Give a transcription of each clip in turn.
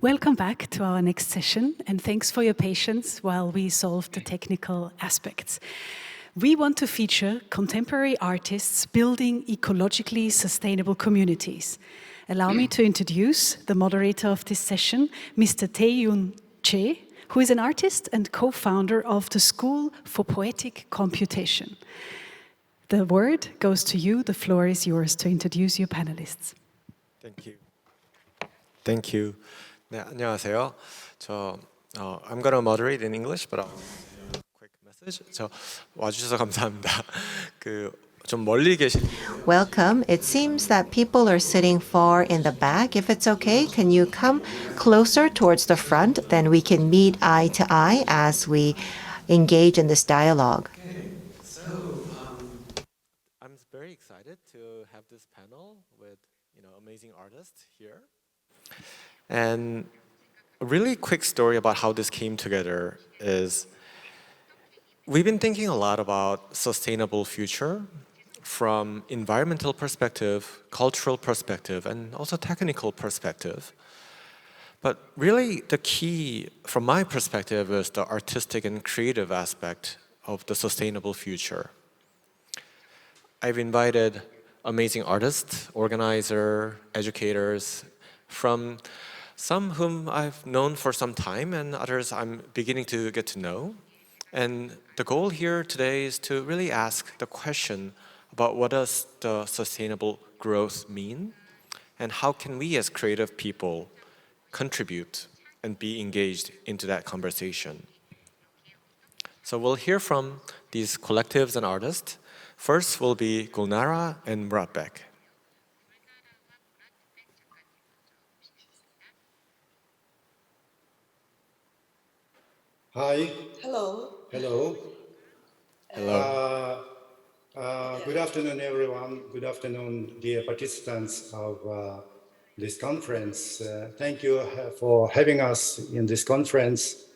Welcome back to our next session, and thanks for your patience while we solve the technical aspects. We want to feature contemporary artists building ecologically sustainable communities. Allow me to introduce the moderator of this session, Mr. Tae-yoon Choi, who is an artist and co-founder of the School for Poetic Computation. The word goes to you. The floor is yours to introduce your panelists. Thank you. Thank you. 네, 안녕하세요. I'm going to moderate in English, but I'll say a quick message. 와주셔서 감사합니다. 좀 멀리 계신. Welcome. It seems that people are sitting far in the back. If it's okay, can you come closer towards the front? Then we can meet eye to eye as we engage in this dialogue. Okay. I'm very excited to have this panel with amazing artists here. And a really quick story about how this came together is we've been thinking a lot about sustainable future from environmental perspective, cultural perspective, and also technical perspective. But really the key from my perspective is the artistic and creative aspect of the sustainable future. I've invited amazing artists, organizers, educators, from some whom I've known for some time and others I'm beginning to get to know. And the goal here today is to really ask the question about what does the sustainable growth mean and how can we as creative people contribute and be engaged into that conversation. So we'll hear from these collectives and artists. First will be Gulnara and Muratbek. Hi. Hello. Hello. Hello. Good afternoon, everyone. Good afternoon, dear participants of this conference. Thank you for having us in this conference.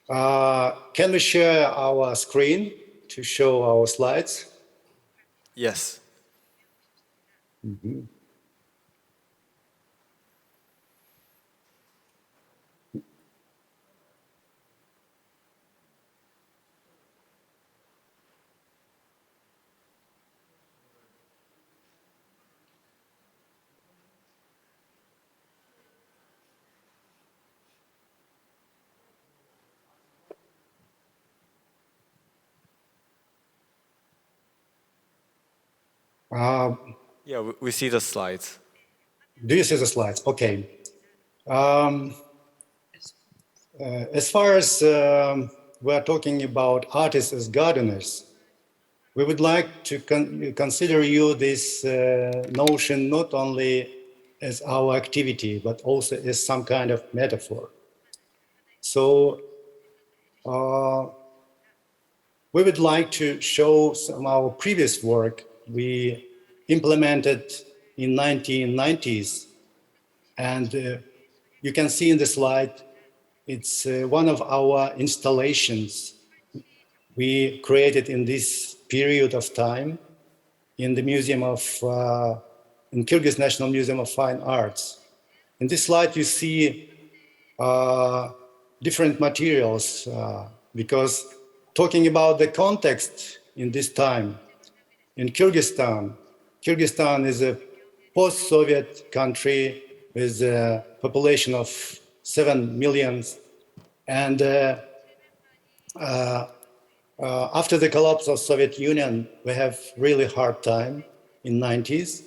Can we share our screen to show our slides? Yes. Mm-hmm. Yeah, we see the slides. Do you see the slides? Okay. As far as we're talking about artists as gardeners, we would like to consider you this notion not only as our activity, but also as some kind of metaphor. So we would like to show some of our previous work we implemented in 1990s. And you can see in the slide, it's one of our installations we created in this period of time in the Museum of, in Kyrgyz National Museum of Fine Arts. In this slide, you see different materials because talking about the context in this time, in Kyrgyzstan, Kyrgyzstan is a post-Soviet country with a population of 7 million. And after the collapse of Soviet Union, we have really hard time in 90s.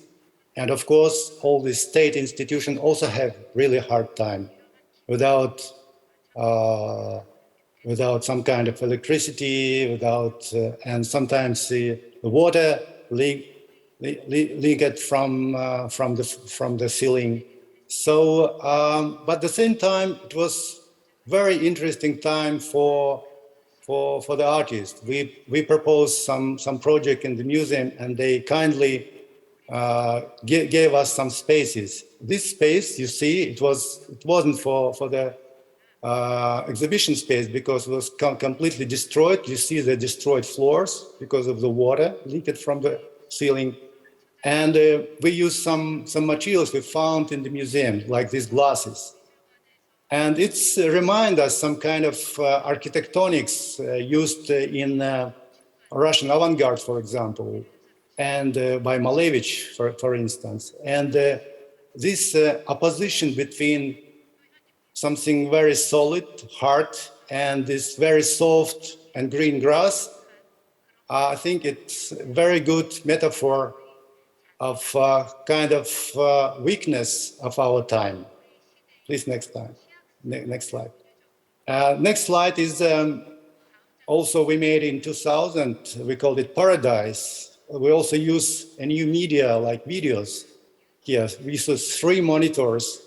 And of course, all the state institutions also have really hard time without some kind of electricity, and sometimes the water leaked from the ceiling. So, but at the same time, it was very interesting time for the artists. We proposed some project in the museum, and they kindly gave us some spaces. This space, you see, it wasn't for the exhibition space because it was completely destroyed. You see the destroyed floors because of the water leaked from the ceiling. And we used some materials we found in the museum, like these glasses. And it's remind us some kind of architectonics used in Russian avant-garde, for example, and by Malevich, for instance. And this opposition between something very solid, hard, and this very soft and green grass, I think it's a very good metaphor of kind of weakness of our time. Please, next time. Next slide. Next slide is also we made in 2000. We called it Paradise. We also use a new media like videos. Here, we use 3 monitors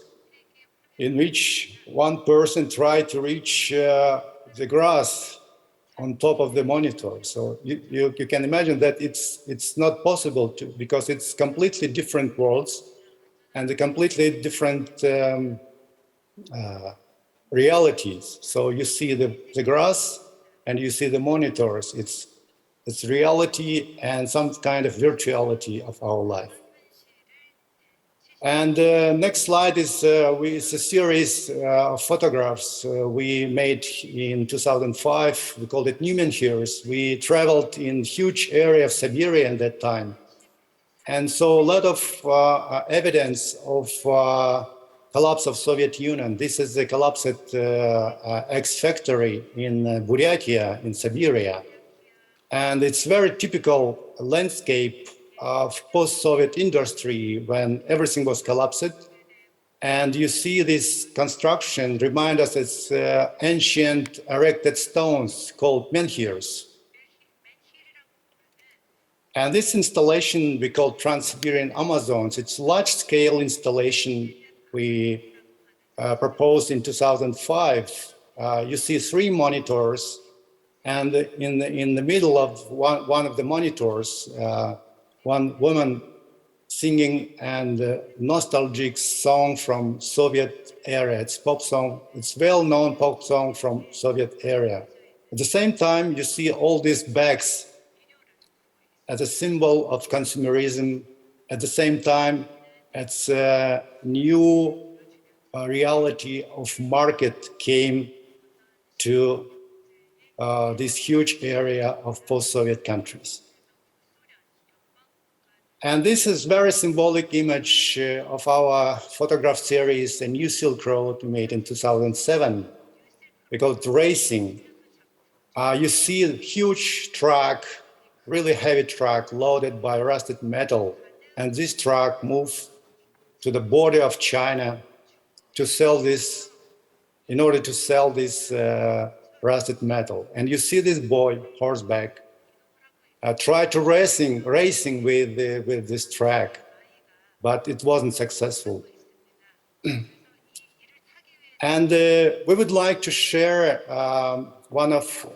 in which one person tried to reach the grass on top of the monitor. So you can imagine that it's not possible to, because it's completely different worlds and the completely different realities. So you see the grass and you see the monitors. It's reality and some kind of virtuality of our life. And next slide is it's a series of photographs we made in 2005. We called it Newman Years. We traveled in huge area of Siberia at that time. And so a lot of evidence of collapse of Soviet Union. This is the collapsed ex-factory in Buryatia, in Siberia. And it's very typical landscape of post-Soviet industry when everything was collapsed. And you see this construction remind us it's ancient erected stones called menhirs. And this installation we call Trans-Siberian Amazons. It's large-scale installation we proposed in 2005. You see 3 monitors, and in the middle of one of the monitors, one woman singing and nostalgic song from Soviet era. It's pop song. It's well-known pop song from Soviet era. At the same time, you see all these bags as a symbol of consumerism. At the same time, it's a new reality of market came to this huge area of post-Soviet countries. And this is very symbolic image of our photograph series, A New Silk Road, made in 2007. We call it Racing. You see a huge truck, really heavy truck loaded by rusted metal. And this truck moves to the border of China to sell this, in order to sell this rusted metal. And you see this boy, horseback, try to racing with this track, but it wasn't successful. And we would like to share one of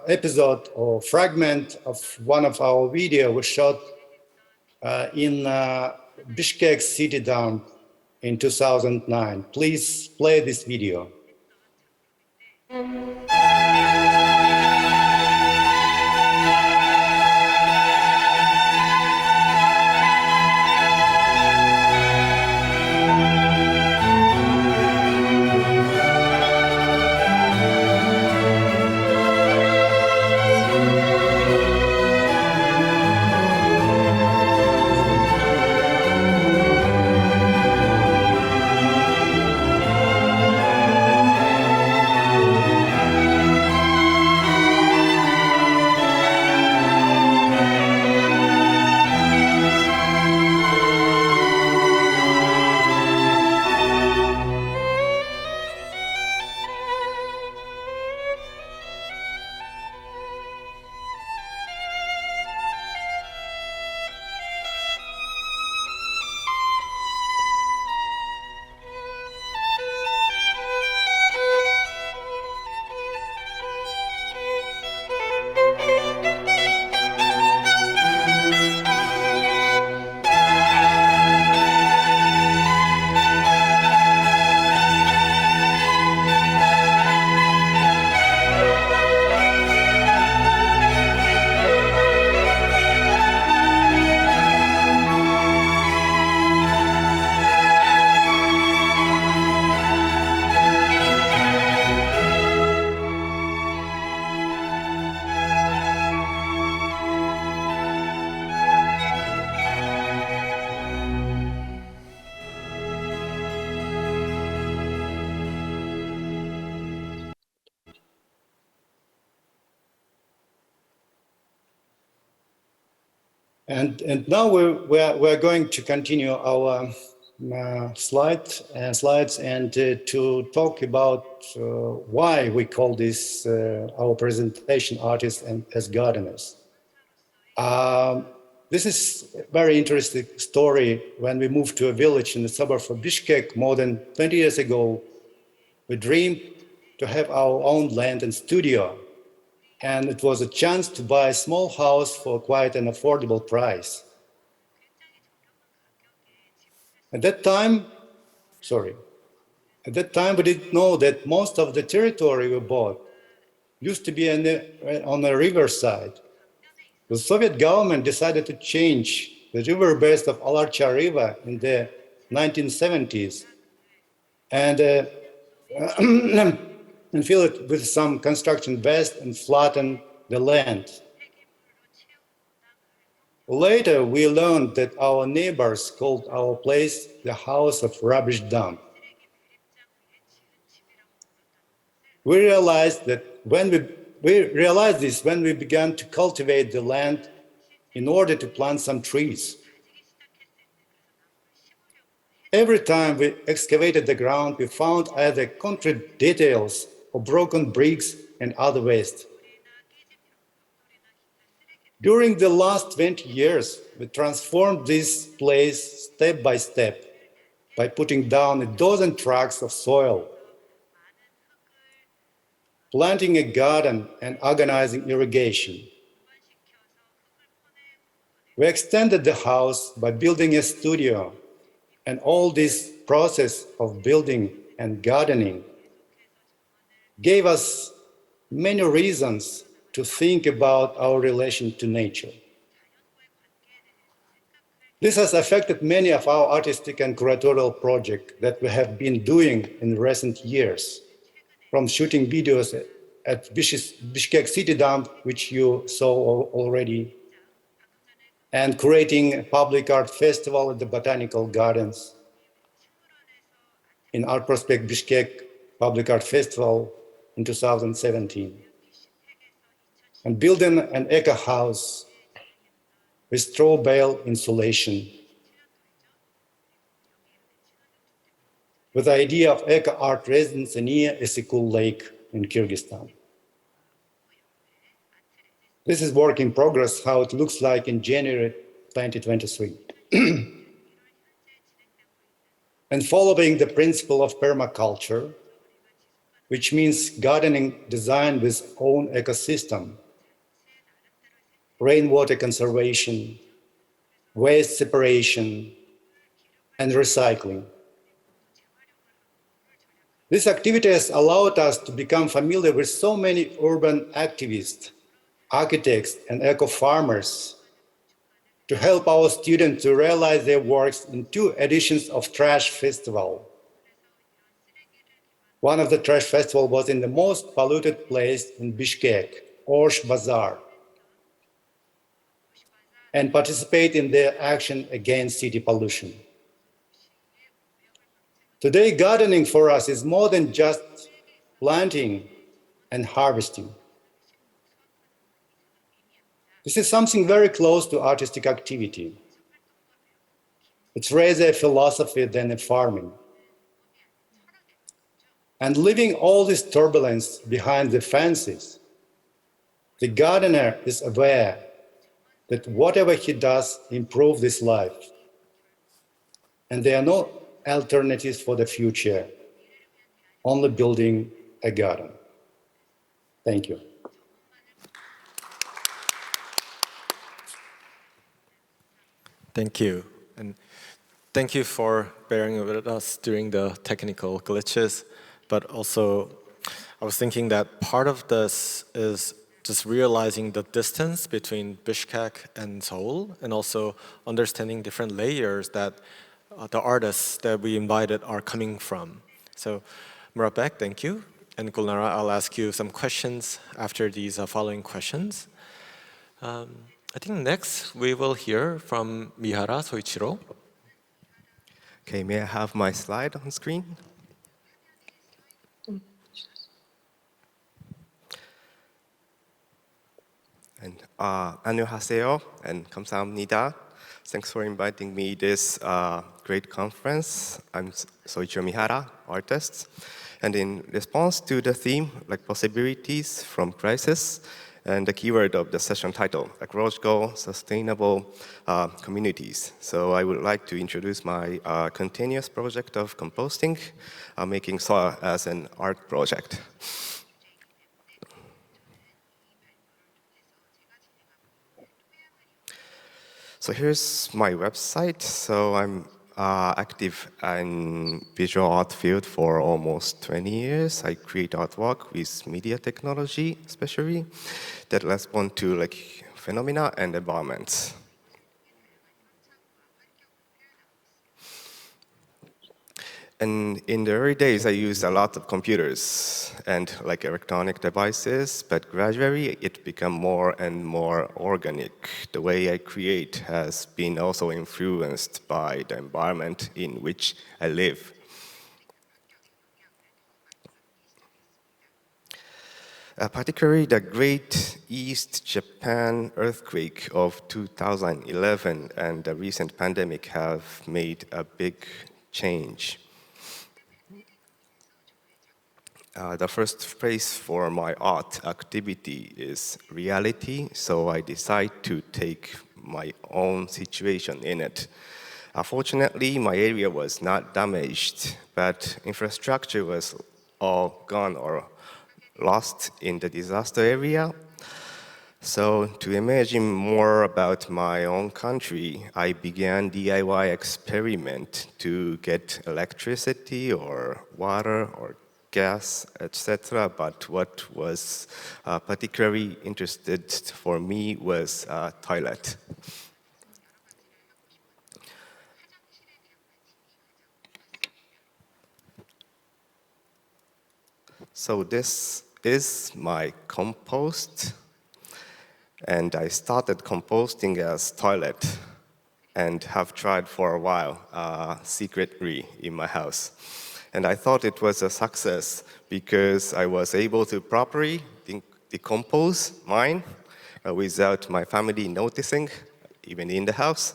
episode or fragment of one of our video we shot in Bishkek city dump in 2009. Please play this video. And now we're going to continue our slides and to talk about why we call this our presentation artists and as gardeners. This is a very interesting story. When we moved to a village in the suburb of Bishkek more than 20 years ago, we dreamed to have our own land and studio. And it was a chance to buy a small house for quite an affordable price. At that time, we didn't know that most of the territory we bought used to be on a riverside. The Soviet government decided to change the river bed of Alarcha River in the 1970s and fill it with some construction waste and flatten the land. Later, we learned that our neighbors called our place the house of rubbish dump. We realized when we began to cultivate the land in order to plant some trees. Every time we excavated the ground, we found either concrete details or broken bricks and other waste. During the last 20 years, we transformed this place step by step by putting down a dozen trucks of soil, planting a garden and organizing irrigation. We extended the house by building a studio, and all this process of building and gardening gave us many reasons to think about our relation to nature. This has affected many of our artistic and curatorial projects that we have been doing in recent years, from shooting videos at Bishkek City Dump, which you saw already, and creating a public art festival at the Botanical Gardens, in Art Prospect Bishkek Public Art Festival in 2017, and building an eco house with straw bale insulation, with the idea of eco art residence near Esikul Lake in Kyrgyzstan. This is work in progress, how it looks like in January 2023. And following the principle of permaculture, which means gardening designed with own ecosystem, rainwater conservation, waste separation, and recycling. This activity has allowed us to become familiar with so many urban activists, architects, and eco-farmers to help our students to realize their works in 2 editions of Trash Festival. One of the Trash Festival was in the most polluted place in Bishkek, Orsh Bazaar, and participate in their action against city pollution. Today, gardening for us is more than just planting and harvesting. This is something very close to artistic activity. It's rather a philosophy than a farming. And leaving all this turbulence behind the fences, the gardener is aware that whatever he does improves his life. And there are no alternatives for the future, only building a garden. Thank you. Thank you. And thank you for bearing with us during the technical glitches. But also, I was thinking that part of this is just realizing the distance between Bishkek and Seoul, and also understanding different layers that the artists that we invited are coming from. So, Murabek, thank you. And Gulnara, I'll ask you some questions after these following questions. I think next we will hear from Mihara Soichiro. Okay, may I have my slide on screen? And 안녕하세요 and 감사합니다. Thanks for inviting me this great conference. I'm Soichiro Mihara, artist. And in response to the theme, like possibilities from crisis, and the keyword of the session title, ecological, sustainable communities. So I would like to introduce my continuous project of composting, making soil as an art project. So here's my website. So I'm active in visual art field for almost 20 years. I create artwork with media technology, especially, that respond to like phenomena and environments. And in the early days, I used a lot of computers and like electronic devices, but gradually it became more and more organic. The way I create has been also influenced by the environment in which I live. Particularly the Great East Japan earthquake of 2011 and the recent pandemic have made a big change. The first place for my art activity is reality, so I decide to take my own situation in it. Fortunately, my area was not damaged, but infrastructure was all gone or lost in the disaster area. So to imagine more about my own country, I began DIY experiment to get electricity or water or gas, etc. But what was particularly interested for me was toilet. So this is my compost, and I started composting as toilet and have tried for a while secretly in my house. And I thought it was a success because I was able to properly decompose mine without my family noticing, even in the house.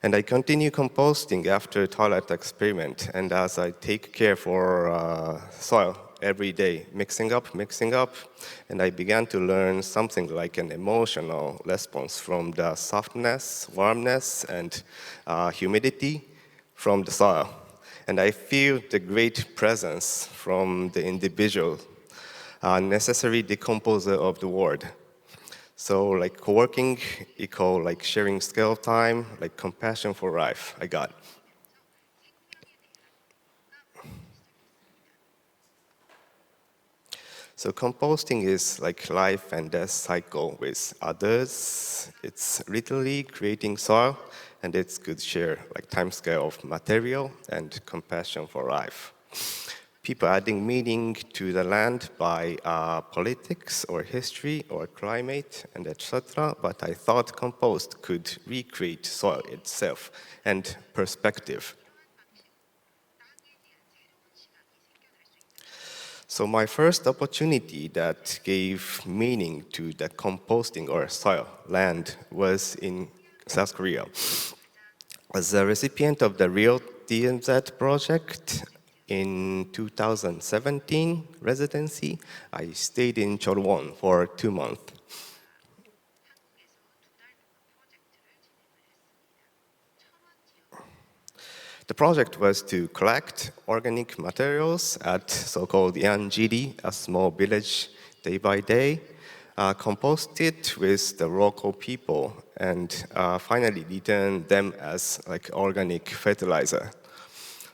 And I continue composting after toilet experiment, and as I take care for soil every day, mixing up, and I began to learn something like an emotional response from the softness, warmness, and humidity from the soil. And I feel the great presence from the individual, necessary decomposer of the world. So like co-working equal like sharing scale time, like compassion for life, I got. So composting is like life and death cycle with others. It's literally creating soil, and it's good share like time scale of material and compassion for life. People adding meaning to the land by politics or history or climate and etc. But I thought compost could recreate soil itself and perspective. So my first opportunity that gave meaning to the composting or soil land was in South Korea. As a recipient of the Real DMZ project in 2017 residency, I stayed in Chorwon for 2 months. The project was to collect organic materials at so-called Yanjiri, a small village, day by day, compost it with the local people, and finally return them as like organic fertilizer.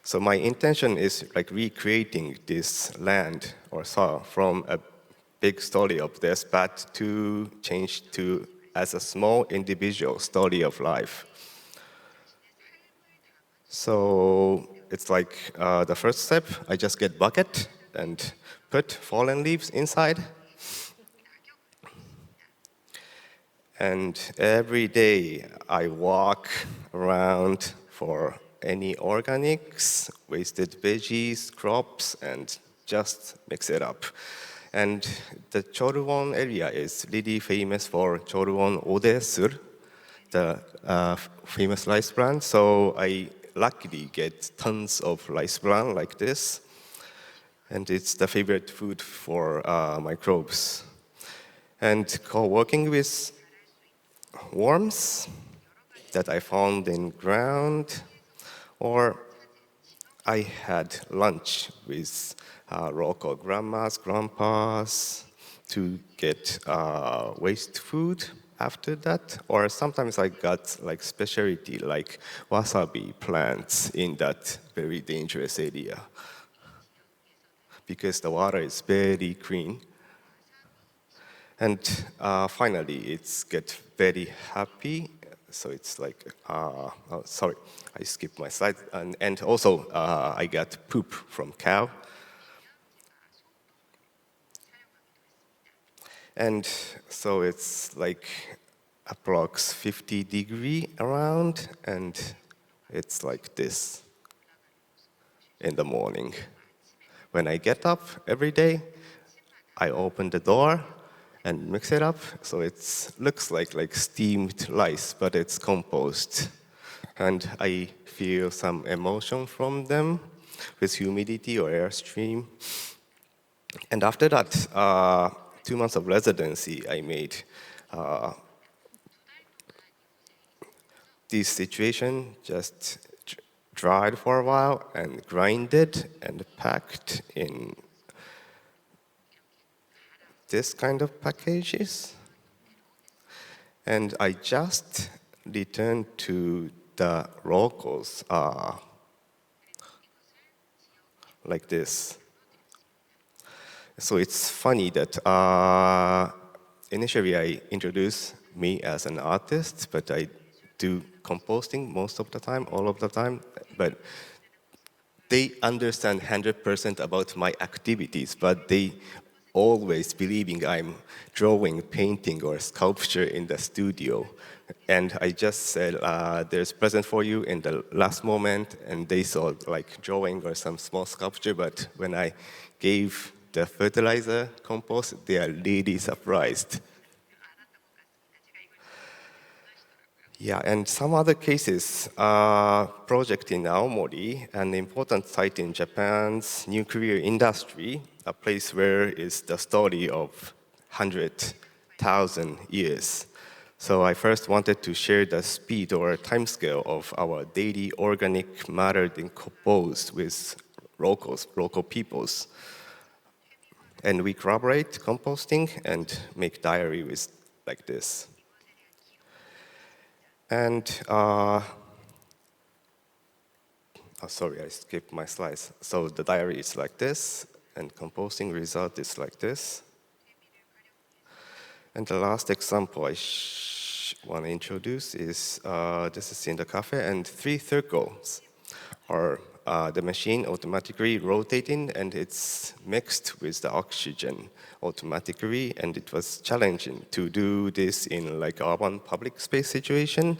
So my intention is like recreating this land or soil from a big story of this, but to change to as a small individual story of life. So it's like the first step, I just get bucket and put fallen leaves inside. And every day I walk around for any organics, wasted veggies, crops, and just mix it up. And the Choruwon area is really famous for Choruwon Odesur, the famous rice bran. So I luckily get tons of rice bran like this. And it's the favorite food for microbes. And working with worms that I found in ground, or I had lunch with local grandmas, grandpas to get waste food after that. Or sometimes I got like specialty like wasabi plants in that very dangerous area because the water is very clean. And finally, it's get very happy. So it's like, oh, sorry, I skipped my slide. And also, I got poop from cow. And so it's like approx 50 degree around, and it's like this in the morning. When I get up every day, I open the door and mix it up, so it looks like steamed rice, but it's compost. And I feel some emotion from them with humidity or airstream. And after that, 2 months of residency, I made this situation, just dried for a while and grinded and packed in this kind of packages. And I just returned to the locals like this. So it's funny that initially I introduced me as an artist, but I do composting most of the time, all of the time. But they understand 100% about my activities, but they always believing I'm drawing, painting, or sculpture in the studio. And I just said, there's a present for you in the last moment, and they saw like drawing or some small sculpture, but when I gave the fertilizer compost, they are really surprised. Yeah, and some other cases, project in Aomori, an important site in Japan's nuclear industry, a place where is the story of 100,000 years. So I first wanted to share the speed or timescale of our daily organic matter decomposed with local peoples. And we collaborate composting and make diary with like this. And, sorry, I skipped my slides. So the diary is like this, and composting result is like this. And the last example I want to introduce is, this is in the cafe, and 3 circles are the machine automatically rotating, and it's mixed with the oxygen automatically, and it was challenging to do this in like urban public space situation.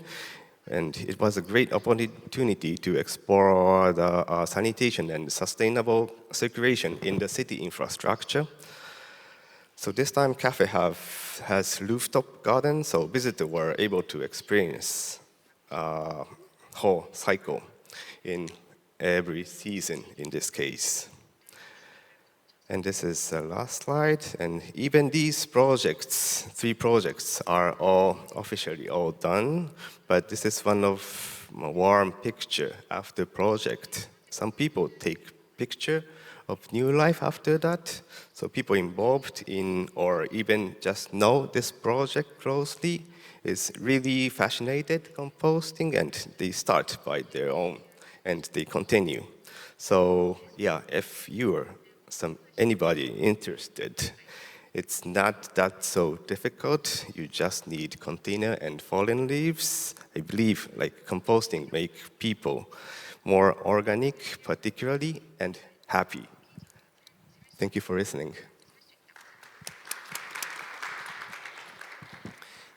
And it was a great opportunity to explore the sanitation and sustainable circulation in the city infrastructure. So this time cafe has rooftop garden, so visitors were able to experience whole cycle in every season in this case. And this is the last slide. And even these projects, 3 projects, are all officially all done. But this is one of my warm picture after project. Some people take picture of new life after that. So people involved in or even just know this project closely is really fascinated composting, and they start by their own and they continue. So yeah, if you're anybody interested, it's not that so difficult. You just need container and fallen leaves. I believe like composting make people more organic, particularly, and happy. Thank you for listening.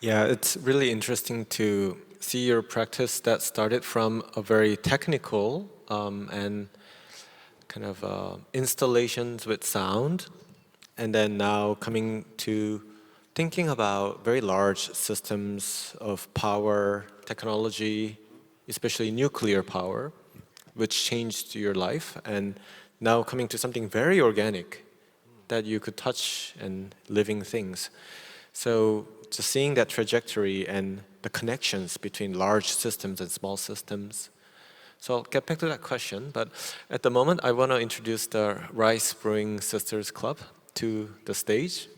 Yeah, it's really interesting to see your practice that started from a very technical and kind of installations with sound and then now coming to thinking about very large systems of power, technology, especially nuclear power, which changed your life, and now coming to something very organic that you could touch and living things. So just seeing that trajectory and the connections between large systems and small systems. So I'll get back to that question, but at the moment I want to introduce the Rice Brewing Sisters Club to the stage.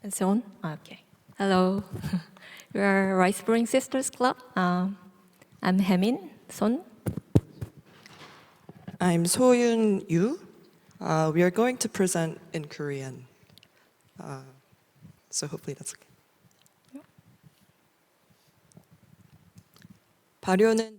It's on? Okay. Hello. We are Rice Brewing Sisters Club. I'm Haemin Son. I'm Soyun Yu. We are going to present in Korean. So hopefully that's okay. 발효는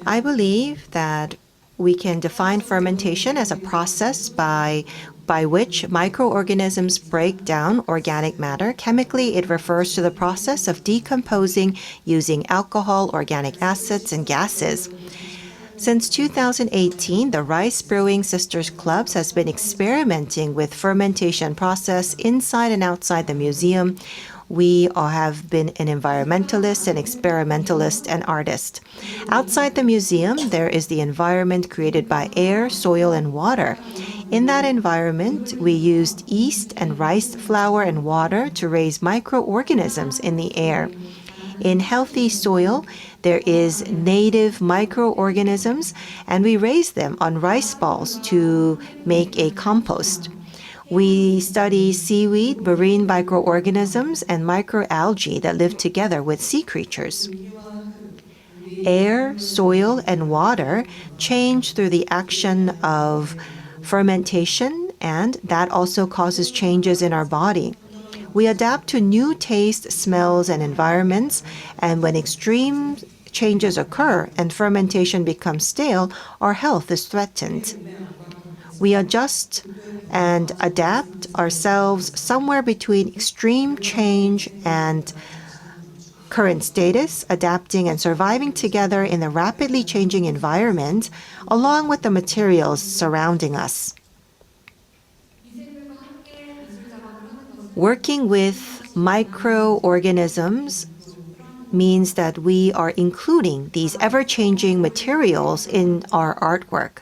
I believe that we can define fermentation as a process by which microorganisms break down organic matter. Chemically, it refers to the process of decomposing using alcohol, organic acids, and gases. Since 2018, the Rice Brewing Sisters Clubs has been experimenting with fermentation process inside and outside the museum. We all have been an environmentalist, an experimentalist, and artist. Outside the museum, there is the environment created by air, soil, and water. In that environment, we used yeast and rice flour and water to raise microorganisms in the air. In healthy soil, there is native microorganisms, and we raise them on rice balls to make a compost. We study seaweed, marine microorganisms, and microalgae that live together with sea creatures. Air, soil, and water change through the action of fermentation, and that also causes changes in our body. We adapt to new taste, smells, and environments, and when extreme changes occur and fermentation becomes stale, our health is threatened. We adjust and adapt ourselves somewhere between extreme change and current status, adapting and surviving together in a rapidly changing environment, along with the materials surrounding us. Working with microorganisms means that we are including these ever-changing materials in our artwork.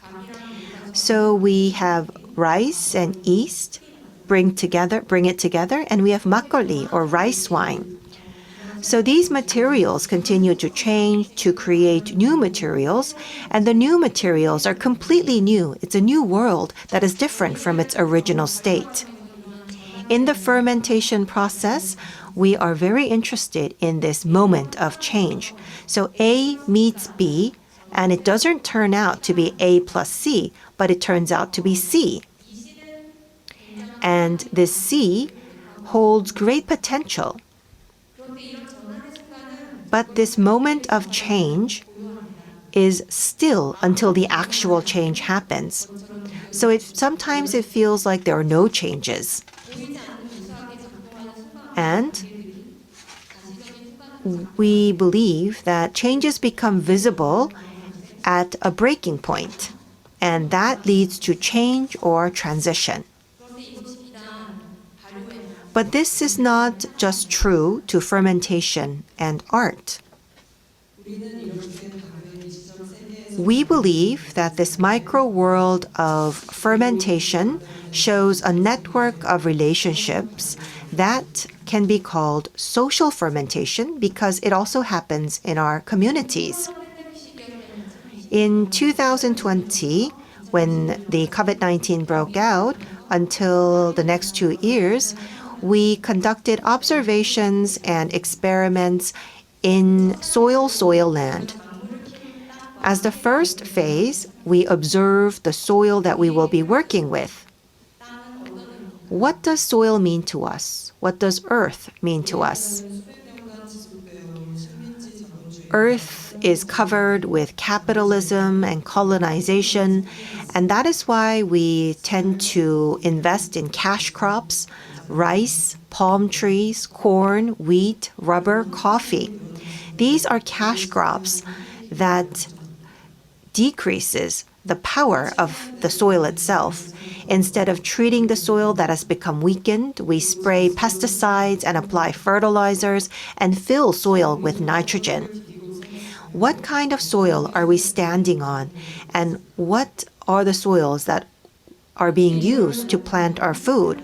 So we have rice and yeast, bring it together, and we have makgeolli, or rice wine. So these materials continue to change to create new materials, and the new materials are completely new. It's a new world that is different from its original state. In the fermentation process, we are very interested in this moment of change. So A meets B, and it doesn't turn out to be A plus C, but it turns out to be C. And this C holds great potential. But this moment of change is still until the actual change happens. So sometimes it feels like there are no changes. And we believe that changes become visible at a breaking point, and that leads to change or transition. But this is not just true to fermentation and art. We believe that this micro world of fermentation shows a network of relationships that can be called social fermentation because it also happens in our communities. In 2020, when the COVID-19 broke out, until the next 2 years, we conducted observations and experiments in soil land. As the first phase, we observed the soil that we will be working with. What does soil mean to us? What does earth mean to us? earth is covered with capitalism and colonization, and that is why we tend to invest in cash crops, rice, palm trees, corn, wheat, rubber, coffee. These are cash crops that decreases the power of the soil itself. Instead of treating the soil that has become weakened, we spray pesticides and apply fertilizers and fill soil with nitrogen. What kind of soil are we standing on, and what are the soils that are being used to plant our food?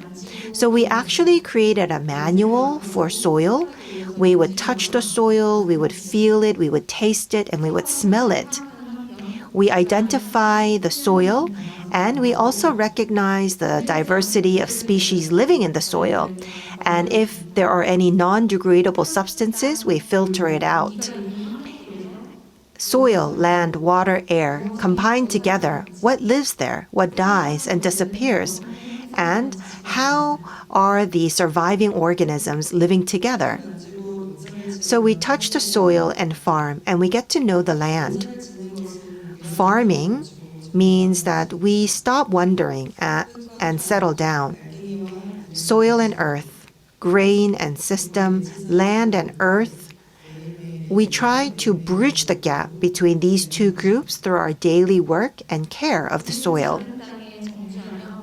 So we actually created a manual for soil. We would touch the soil, we would feel it, we would taste it, and we would smell it. We identify the soil, and we also recognize the diversity of species living in the soil. And if there are any non-degradable substances, we filter it out. Soil, land, water, air combined together. What lives there? What dies and disappears? And how are the surviving organisms living together? So we touch the soil and farm, and we get to know the land. Farming means that we stop wandering and settle down. Soil and earth, grain and system, land and earth. We try to bridge the gap between these two groups through our daily work and care of the soil.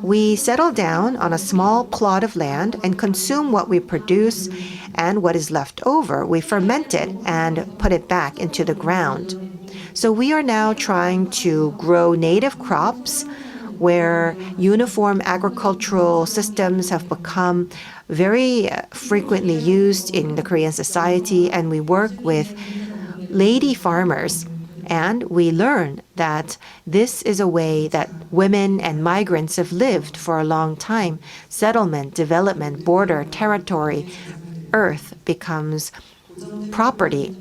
We settle down on a small plot of land and consume what we produce, and what is left over, we ferment it and put it back into the ground. So we are now trying to grow native crops where uniform agricultural systems have become very frequently used in the Korean society, and we work with lady farmers, and we learn that this is a way that women and migrants have lived for a long time. Settlement, development, border, territory, earth becomes property.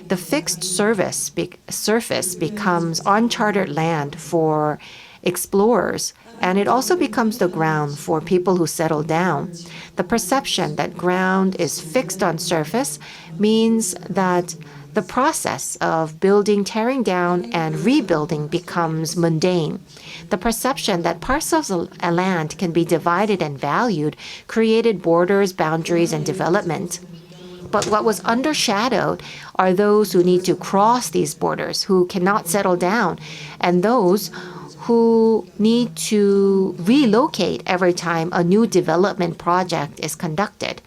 The fixed surface becomes uncharted land for explorers, and it also becomes the ground for people who settle down. The perception that ground is fixed on surface means that the process of building, tearing down, and rebuilding becomes mundane. The perception that parcels of land can be divided and valued created borders, boundaries, and development. But what was undershadowed are those who need to cross these borders, who cannot settle down, and those who need to relocate every time a new development project is conducted.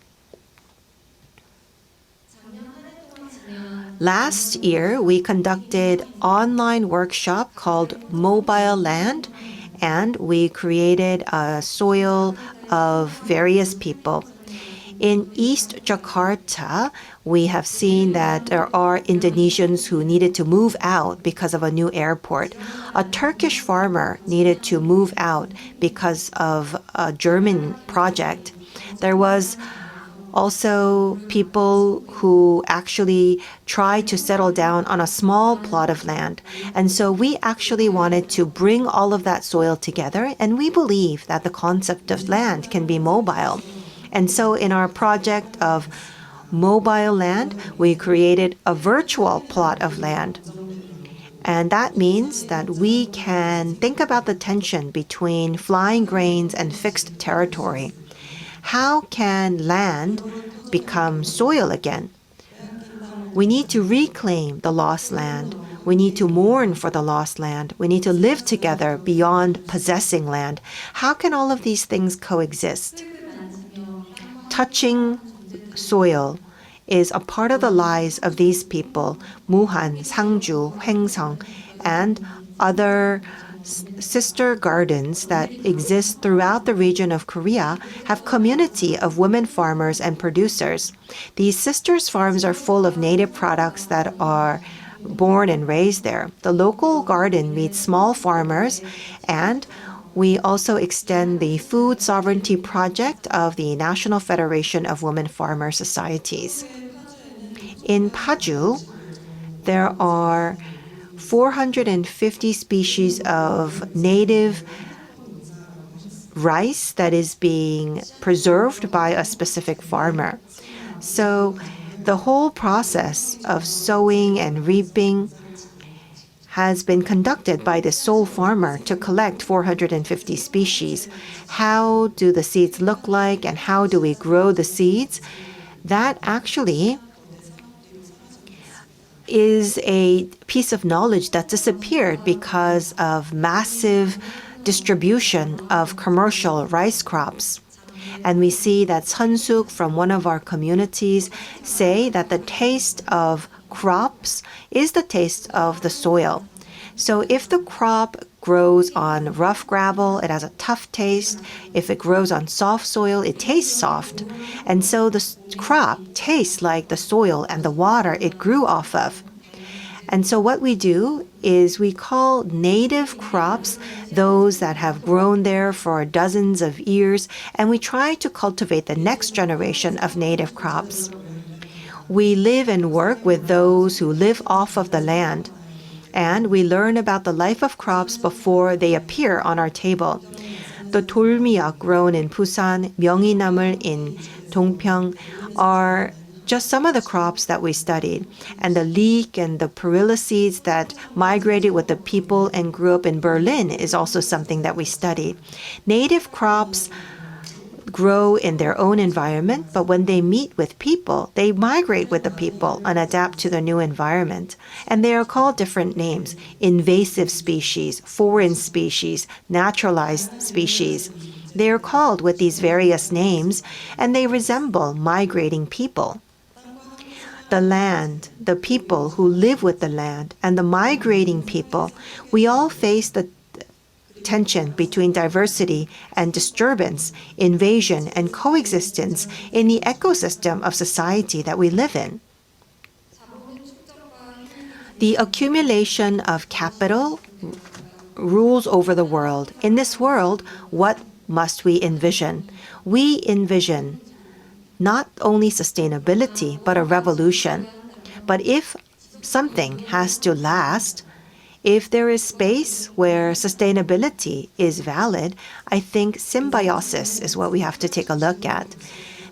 Last year, we conducted an online workshop called Mobile Land, and we created a soil of various people. In East Jakarta, we have seen that there are Indonesians who needed to move out because of a new airport. A Turkish farmer needed to move out because of a German project. There was also people who actually tried to settle down on a small plot of land. And so we actually wanted to bring all of that soil together, and we believe that the concept of land can be mobile. And so in our project of mobile land, we created a virtual plot of land. And that means that we can think about the tension between flying grains and fixed territory. How can land become soil again? We need to reclaim the lost land. We need to mourn for the lost land. We need to live together beyond possessing land. How can all of these things coexist? Touching soil is a part of the lives of these people. Muhan, Sangju, Hwaengsang, and other sister gardens that exist throughout the region of Korea have community of women farmers and producers. These sisters farms are full of native products that are born and raised there. The local garden meets small farmers, and we also extend the food sovereignty project of the National Federation of Women Farmer Societies. In Paju, there are 450 species of native rice that is being preserved by a specific farmer. So The whole process of sowing and reaping has been conducted by the sole farmer to collect 450 species. How do the seeds look like and how do we grow the seeds? That actually is a piece of knowledge that disappeared because of massive distribution of commercial rice crops. And we see that Seonsuk from one of our communities say that the taste of crops is the taste of the soil. So if the crop grows on rough gravel, it has a tough taste. If it grows on soft soil, it tastes soft. And so the crop tastes like the soil and the water it grew off of. And so what we do is we call native crops those that have grown there for dozens of years, and we try to cultivate the next generation of native crops. We live and work with those who live off of the land, and we learn about the life of crops before they appear on our table. The 돌미역 grown in Busan, 명이나물 in Dongpyeong are just some of the crops that we studied. And the leek and the perilla seeds that migrated with the people and grew up in Berlin is also something that we studied. Native crops grow in their own environment, but when they meet with people, they migrate with the people and adapt to the new environment. And they are called different names: invasive species, foreign species, naturalized species. They are called with these various names, and they resemble migrating people. The land, the people who live with the land, and the migrating people, we all face the tension between diversity and disturbance, invasion and coexistence in the ecosystem of society that we live in. The accumulation of capital rules over the world. In this world, what must we envision? We envision not only sustainability, but a revolution. But if something has to last, if there is space where sustainability is valid, I think symbiosis is what we have to take a look at.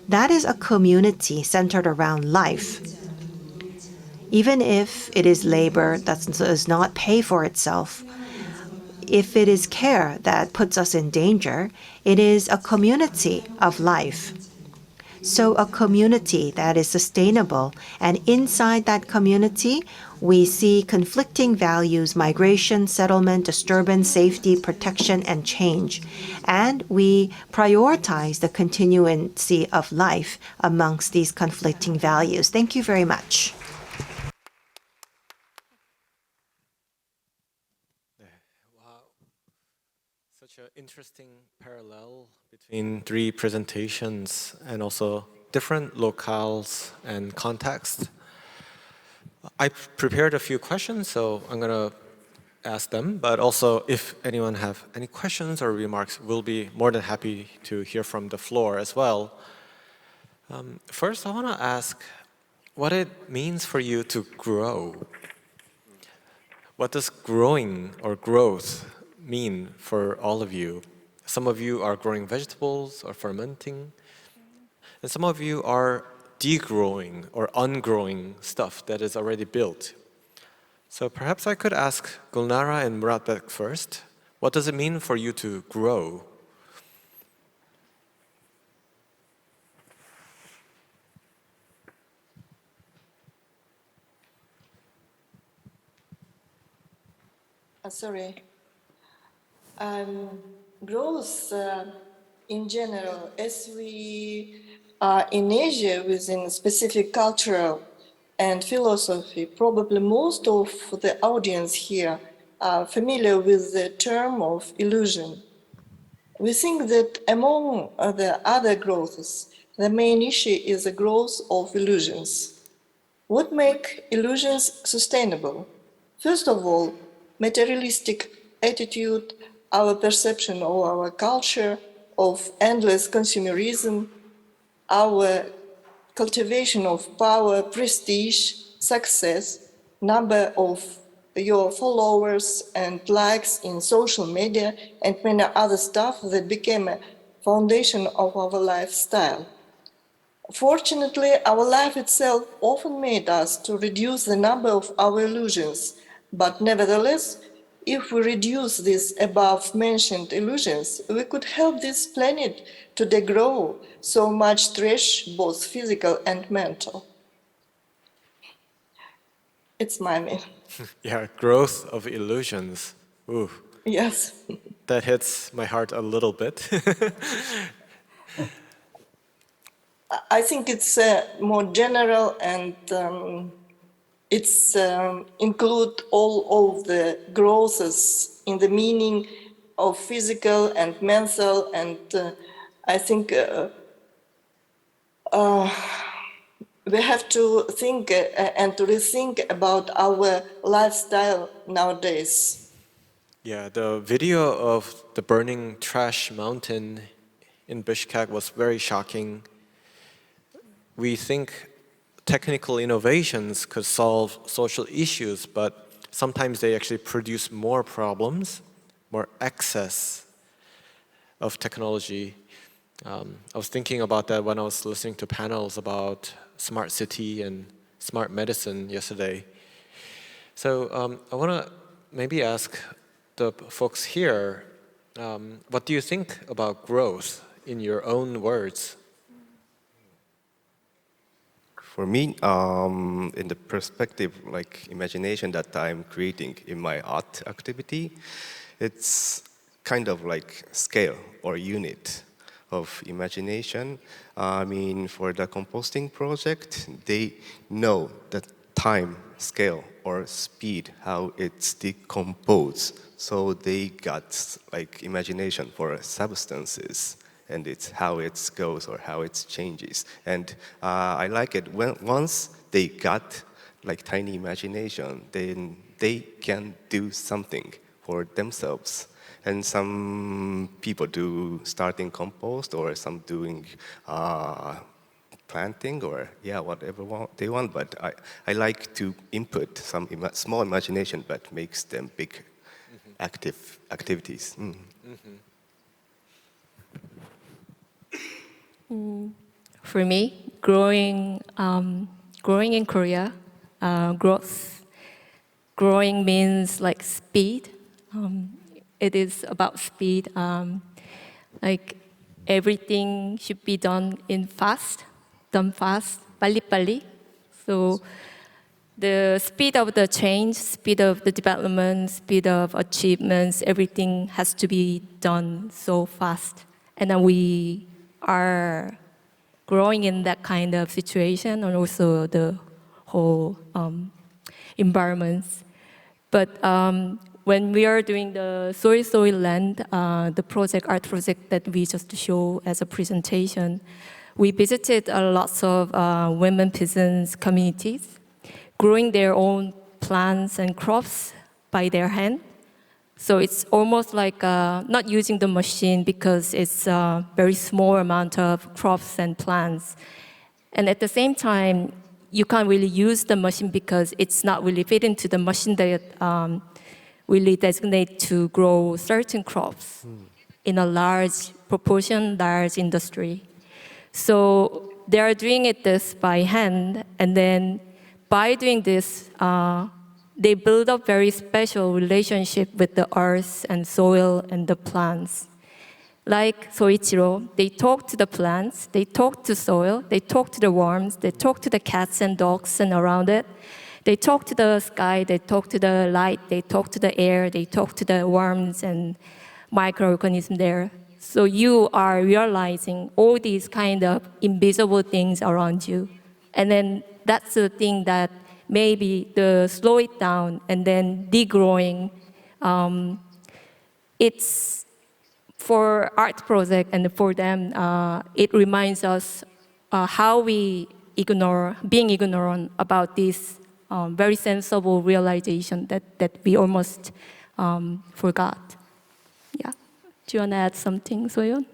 That is a community centered around life. Even if it is labor that does not pay for itself, if it is care that puts us in danger, it is a community of life. So a community that is sustainable, and inside that community, we see conflicting values: migration, settlement, disturbance, safety, protection, and change. And we prioritize the continuancy of life amongst these conflicting values. Thank you very much. Wow. Such an interesting parallel between three presentations and also different locales and context. I prepared a few questions, so I'm going to ask them, but also if anyone have any questions or remarks, we'll be more than happy to hear from the floor as well. First, I want to ask what it means for you to grow. What does growing or growth mean for all of you? Some of you are growing vegetables or fermenting, and some of you are degrowing or ungrowing stuff that is already built. So perhaps I could ask Gulnara and Muratbek first. What does it mean for you to grow? Sorry. Growth in general, as we are in Asia within specific cultural and philosophy, probably most of the audience here are familiar with the term of illusion. We think that among the other growths, the main issue is the growth of illusions. What makes illusions sustainable? First of all, materialistic attitude, our perception of our culture, of endless consumerism, our cultivation of power, prestige, success, number of your followers and likes in social media, and many other stuff that became a foundation of our lifestyle. Fortunately, our life itself often made us to reduce the number of our illusions, but nevertheless, if we reduce these above-mentioned illusions, we could help this planet to degrow so much trash, both physical and mental. It's my name. Yeah, growth of illusions. Ooh, Yes. that hits my heart a little bit. I think it's more general and it's include all of the growths in the meaning of physical and mental, and I think we have to think and to rethink about our lifestyle nowadays. Yeah, the video of the burning trash mountain in Bishkek was very shocking. We think technical innovations could solve social issues, but sometimes they actually produce more problems, more excess of technology. I was thinking about that when I was listening to panels about smart city and smart medicine yesterday. So I want to maybe ask the folks here, what do you think about growth in your own words? For me, in the perspective, like imagination that I'm creating in my art activity, it's kind of like scale or unit of imagination. I mean, for the composting project, they know the time scale or speed, how it's decomposed. So they got like imagination for substances and it's how it goes or how it changes. And I like it when once they got like tiny imagination, then they can do something for themselves. And some people do starting compost or some doing planting or yeah, whatever they want. But I like to input some small imagination that makes them big activities. For me, growing in Korea, growing means like speed. It is about speed. Like everything should be done fast, 빨리빨리. So the speed of the change, speed of the development, speed of achievements, everything has to be done so fast. And then we are growing in that kind of situation and also the whole environments. But when we are doing the Soil Land, the art project that we just show as a presentation, we visited lots of women peasants communities, growing their own plants and crops by their hand. So it's almost like not using the machine because it's a very small amount of crops and plants. And at the same time, you can't really use the machine because it's not really fit into the machine that really designate to grow certain crops in a large proportion, large industry. So they are doing this by hand, and then by doing this, they build up very special relationship with the earth and soil and the plants. Like Soichiro, they talk to the plants, they talk to soil, they talk to the worms, they talk to the cats and dogs and around it. They talk to the sky, they talk to the light, they talk to the air, they talk to the worms and microorganisms there. So you are realizing all these kind of invisible things around you. And then that's the thing that maybe the slow it down and then degrowing, it's for art project and for them, it reminds us how we being ignorant about this very sensible realization that we almost forgot. Yeah. Do you want to add something, Soyeon?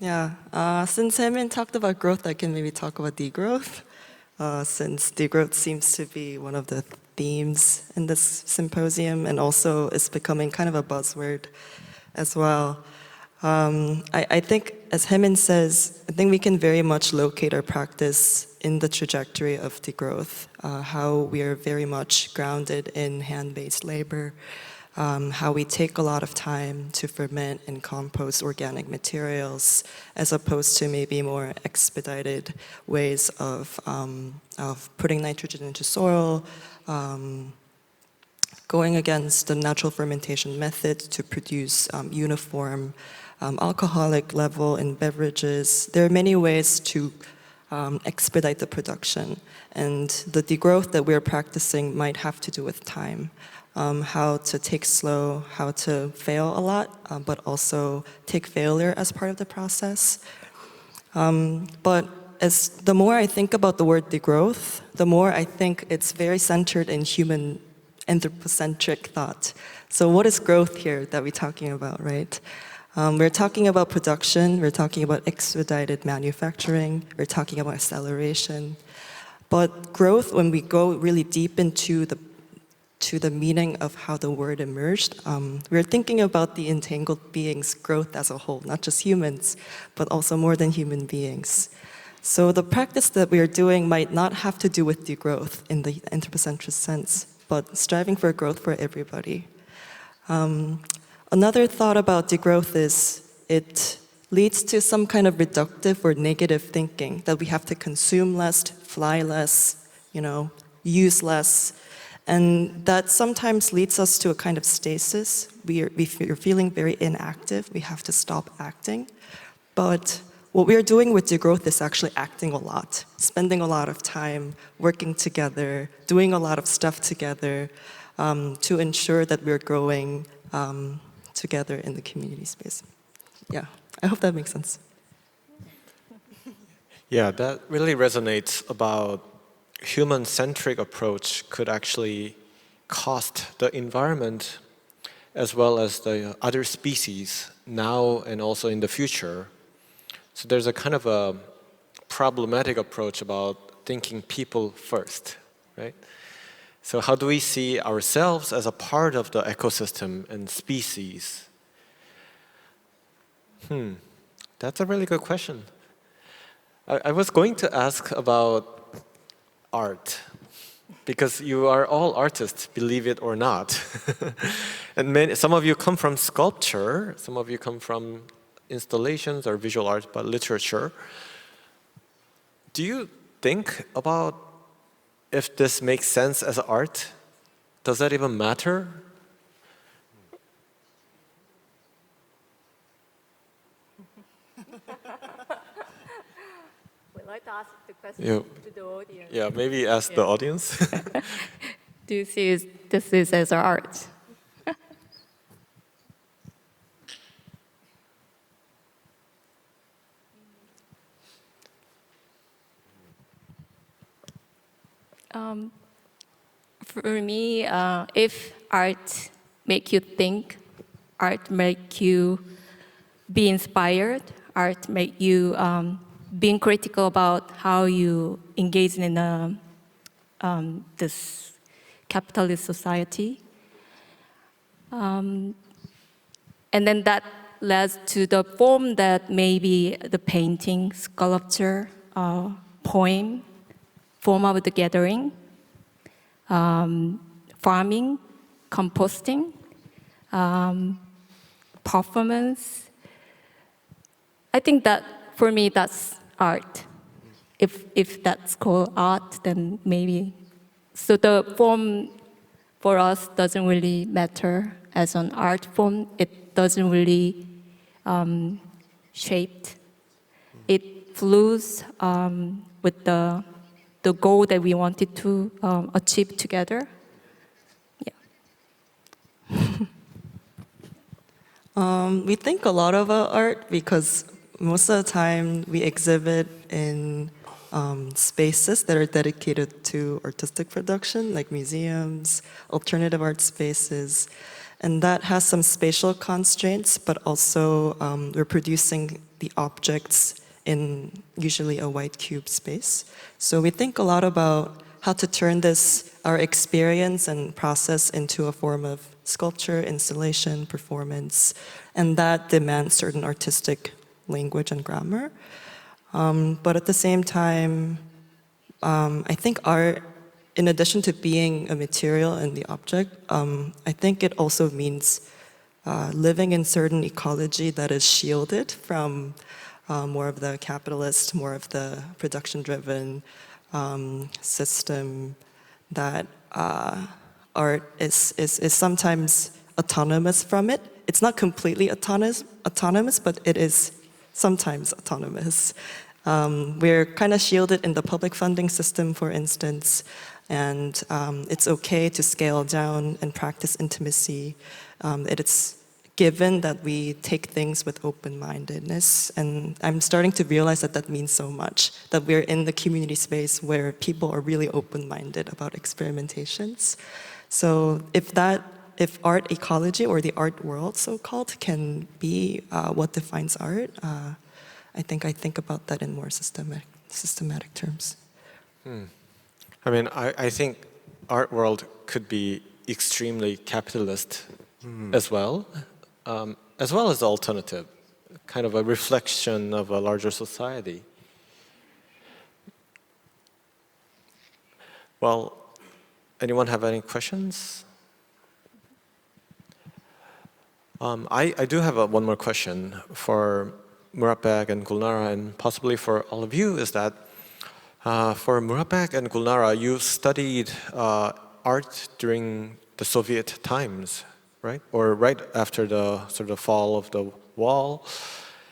Yeah, since Haemin talked about growth, I can maybe talk about degrowth, since degrowth seems to be one of the themes in this symposium, and also it's becoming kind of a buzzword as well. I think, as Hemin says, I think we can very much locate our practice in the trajectory of degrowth, how we are very much grounded in hand-based labor, how we take a lot of time to ferment and compost organic materials, as opposed to maybe more expedited ways of putting nitrogen into soil, going against the natural fermentation method to produce uniform alcoholic level in beverages. There are many ways to expedite the production, and the degrowth that we're practicing might have to do with time. How to take slow, how to fail a lot, but also take failure as part of the process. But the more I think about the word degrowth, the more I think it's very centered in human anthropocentric thought. So what is growth here that we're talking about, right? We're talking about production, we're talking about expedited manufacturing, we're talking about acceleration. But growth, when we go really deep into the meaning of how the word emerged, we're thinking about the entangled beings' growth as a whole, not just humans, but also more than human beings. So the practice that we are doing might not have to do with degrowth in the anthropocentric sense, but striving for growth for everybody. Another thought about degrowth is it leads to some kind of reductive or negative thinking, that we have to consume less, fly less, use less. And that sometimes leads us to a kind of stasis. We're feeling very inactive. We have to stop acting. But what we're doing with degrowth is actually acting a lot, spending a lot of time working together, doing a lot of stuff together to ensure that we're growing together in the community space. Yeah, I hope that makes sense. Yeah, that really resonates about human-centric approach could actually cost the environment as well as the other species now and also in the future. So there's a kind of a problematic approach about thinking people first, right? So how do we see ourselves as a part of the ecosystem and species? That's a really good question. I was going to ask about art, because you are all artists, believe it or not. And some of you come from sculpture, some of you come from installations or visual art, but literature. Do you think about if this makes sense as art? Does that even matter? We'd like to ask the question to the audience. Yeah, maybe ask the audience. Do you see this is as art? For me, if art make you think, art make you be inspired, art make you being critical about how you engage in this capitalist society. And then that led to the form that maybe the painting, sculpture, poem, form of the gathering, farming, composting, performance. I think that for me that's art. If that's called art, then maybe. So the form for us doesn't really matter as an art form. It doesn't really shaped. It flows with the goal that we wanted to achieve together. Yeah. We think a lot about art because most of the time we exhibit in spaces that are dedicated to artistic production, like museums, alternative art spaces. And that has some spatial constraints, but also we're producing the objects in usually a white cube space. So we think a lot about how to turn this, our experience and process into a form of sculpture, installation, performance, and that demands certain artistic language and grammar. But at the same time, I think art, in addition to being a material and the object, I think it also means living in certain ecology that is shielded from more of the capitalist, more of the production-driven system, that art is sometimes autonomous from it. It's not completely autonomous, but it is sometimes autonomous. We're kind of shielded in the public funding system, for instance, and it's okay to scale down and practice intimacy. It's given that we take things with open-mindedness, and I'm starting to realize that that means so much, that we're in the community space where people are really open-minded about experimentations. So if art ecology, or the art world, so-called, can be what defines art, I think about that in more systematic terms. I mean, I think art world could be extremely capitalist as well as the alternative, kind of a reflection of a larger society. Well, anyone have any questions? I do have one more question for Murabek and Gulnara, and possibly for all of you, is that for Murabek and Gulnara, you studied art during the Soviet times, right? Or right after the sort of fall of the wall.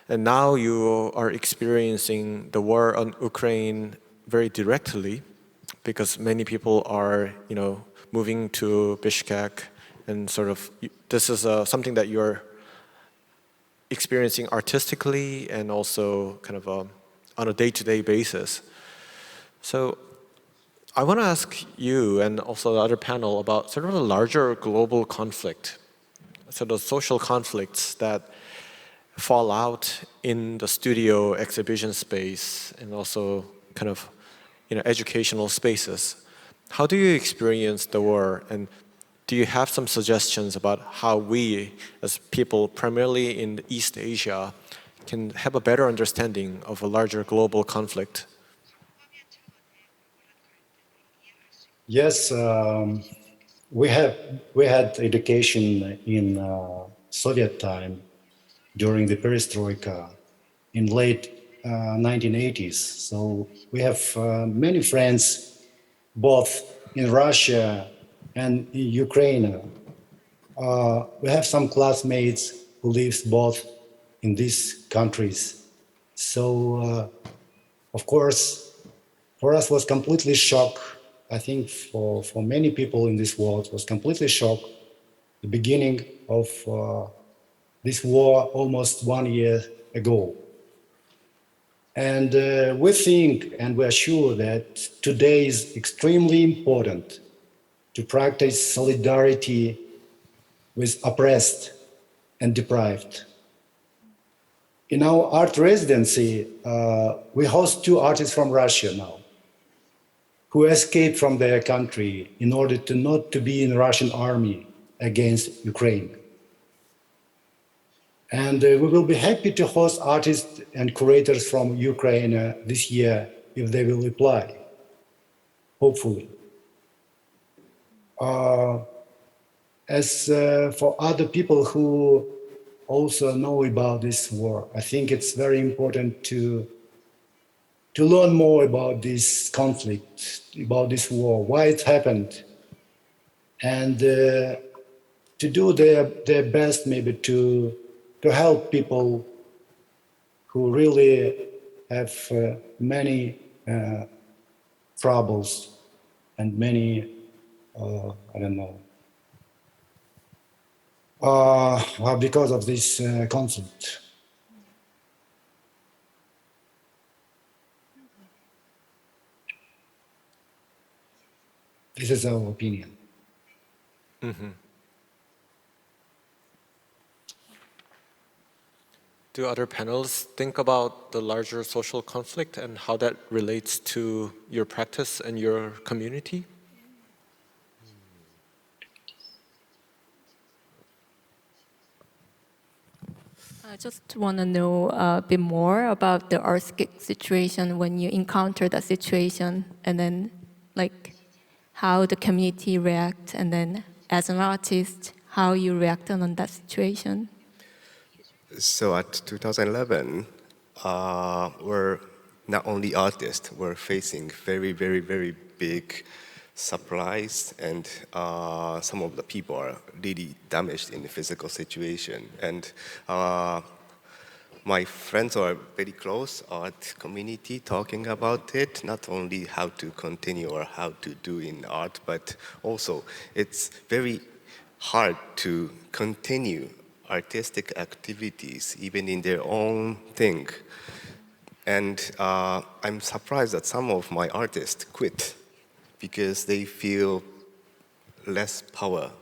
And now you are experiencing the war on Ukraine very directly, because many people are, moving to Bishkek, and sort of, this is something that you're experiencing artistically and also kind of on a day-to-day basis. So I want to ask you and also the other panel about sort of a larger global conflict, so the social conflicts that fall out in the studio exhibition space and also kind of educational spaces. How do you experience the war, and do you have some suggestions about how we as people primarily in East Asia can have a better understanding of a larger global conflict? Yes, we had education in Soviet time during the perestroika in late 1980s. So we have many friends both in Russia and in Ukraine. We have some classmates who live both in these countries. So of course, for us was completely shock. I think for many people in this world was completely shock. The beginning of this war almost 1 year ago. And we think and we are sure that today is extremely important to practice solidarity with oppressed and deprived. In our art residency, we host 2 artists from Russia now, who escaped from their country in order to not to be in the Russian army against Ukraine. And we will be happy to host artists and curators from Ukraine this year if they will apply, hopefully. As for other people who also know about this war, I think it's very important to learn more about this conflict, about this war, why it happened, and to do their best maybe to help people who really have many troubles and many, I don't know, because of this conflict. This is our opinion. Mm-hmm. do other panelists think about the larger social conflict and how that relates to your practice and your community? I just want to know a bit more about the earthquake situation when you encounter that situation, and then like how the community react, and then as an artist, how you react on that situation. So at 2011, we're not only artists, we're facing very, very, very big supplies, and some of the people are really damaged in the physical situation. And my friends are very close art community talking about it, not only how to continue or how to do in art, but also it's very hard to continue artistic activities, even in their own thing. And I'm surprised that some of my artists quit because they feel less power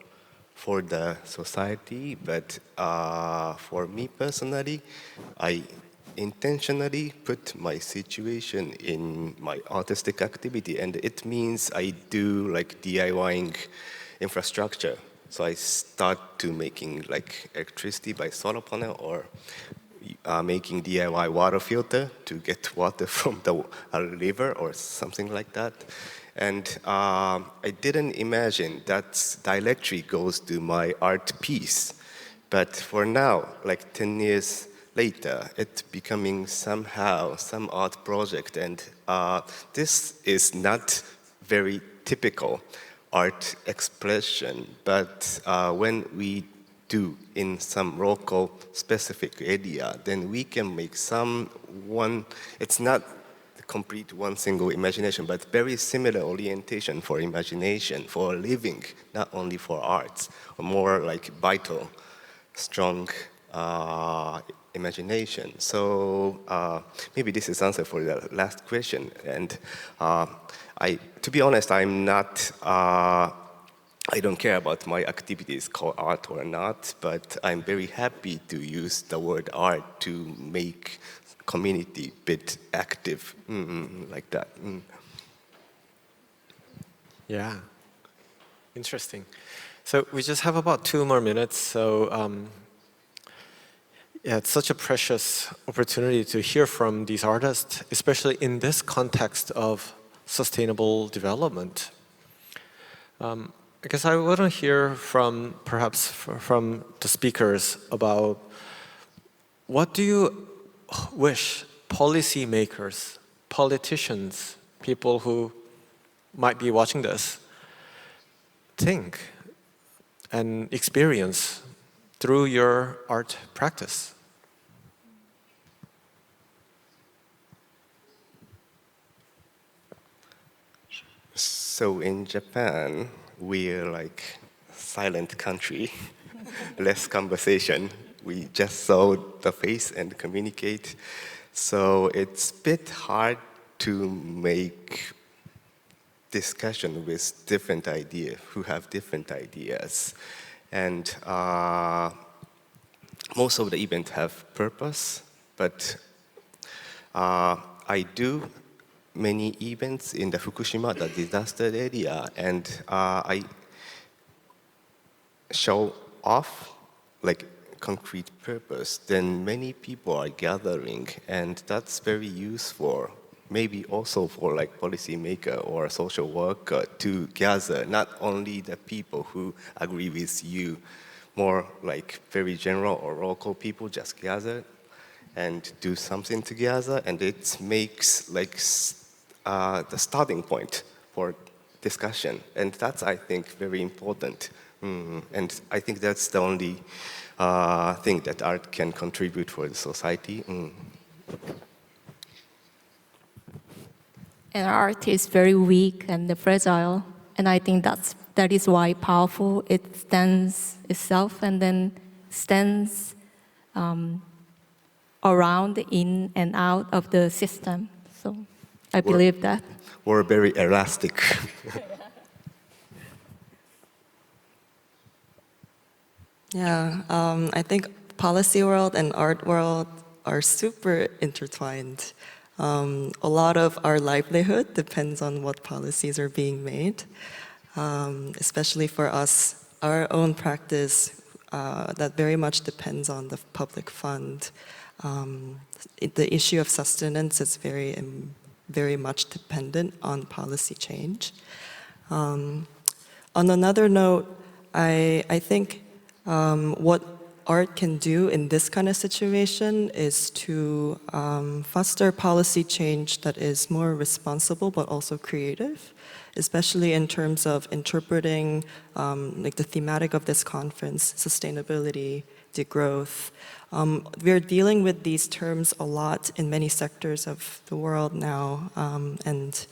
for the society. But for me personally, I intentionally put my situation in my artistic activity, and it means I do like DIYing infrastructure. So I start to making like electricity by solar panel, or making DIY water filter to get water from the river or something like that. And I didn't imagine that directly goes to my art piece. But for now, like 10 years later, it's becoming somehow some art project. And this is not very typical art expression, but when we do in some local specific area, then we can make it's not complete one single imagination, but very similar orientation for imagination, for living, not only for arts, or more like vital, strong imagination. So maybe this is answer for the last question. And to be honest, I don't care about my activities called art or not, but I'm very happy to use the word art to make community a bit active, like that. Yeah, interesting. So we just have about 2 more minutes. So yeah, it's such a precious opportunity to hear from these artists, especially in this context of sustainable development. I guess I want to hear from, perhaps from the speakers about what do you wish policymakers, politicians, people who might be watching this, think and experience through your art practice? So in Japan, we're like silent country, less conversation. We just saw the face and communicate. So it's a bit hard to make discussion with different ideas, who have different ideas. And most of the events have purpose, but I do many events in the Fukushima, the disaster area, and I show off like concrete purpose. Then many people are gathering, and that's very useful. Maybe also for like policymaker or social worker to gather, not only the people who agree with you, more like very general or local people just gather and do something together, and it makes like the starting point for discussion, and that's, I think, very important. And I think that's the only thing that art can contribute for the society. And art is very weak and fragile, and I think that is why powerful. It stands itself and then stands around, in and out of the system. So I believe that. We're very elastic. Yeah, I think policy world and art world are super intertwined. A lot of our livelihood depends on what policies are being made, especially for us, our own practice that very much depends on the public fund. The issue of sustenance is very much dependent on policy change. On another note, I think what art can do in this kind of situation is to foster policy change that is more responsible but also creative, especially in terms of interpreting like the thematic of this conference, sustainability, degrowth. We're dealing with these terms a lot in many sectors of the world now, and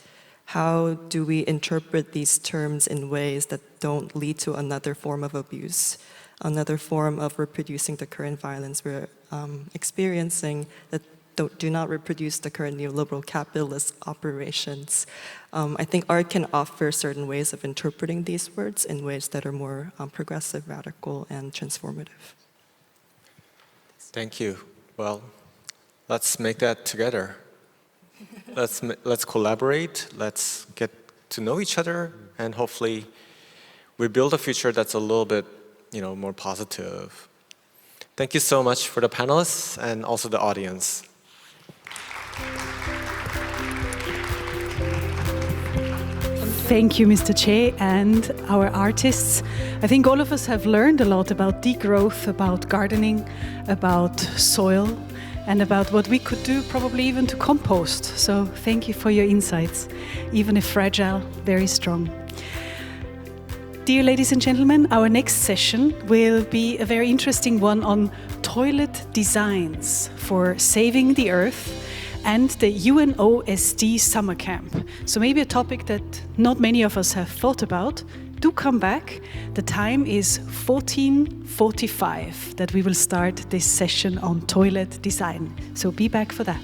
how do we interpret these terms in ways that don't lead to another form of abuse, another form of reproducing the current violence we're experiencing, that do not reproduce the current neoliberal capitalist operations. I think art can offer certain ways of interpreting these words in ways that are more progressive, radical, and transformative. Thank you. Well, let's make that together. Let's collaborate, let's get to know each other, and hopefully we build a future that's a little bit, more positive. Thank you so much for the panelists and also the audience. Thank you, Mr. Che, and our artists. I think all of us have learned a lot about degrowth, about gardening, about soil, and about what we could do probably even to compost. So thank you for your insights, even if fragile, very strong. Dear ladies and gentlemen, our next session will be a very interesting one on toilet designs for saving the earth and the UN SDG summer camp. So maybe a topic that not many of us have thought about. Do come back. The time is 14:45 that we will start this session on toilet design. So be back for that.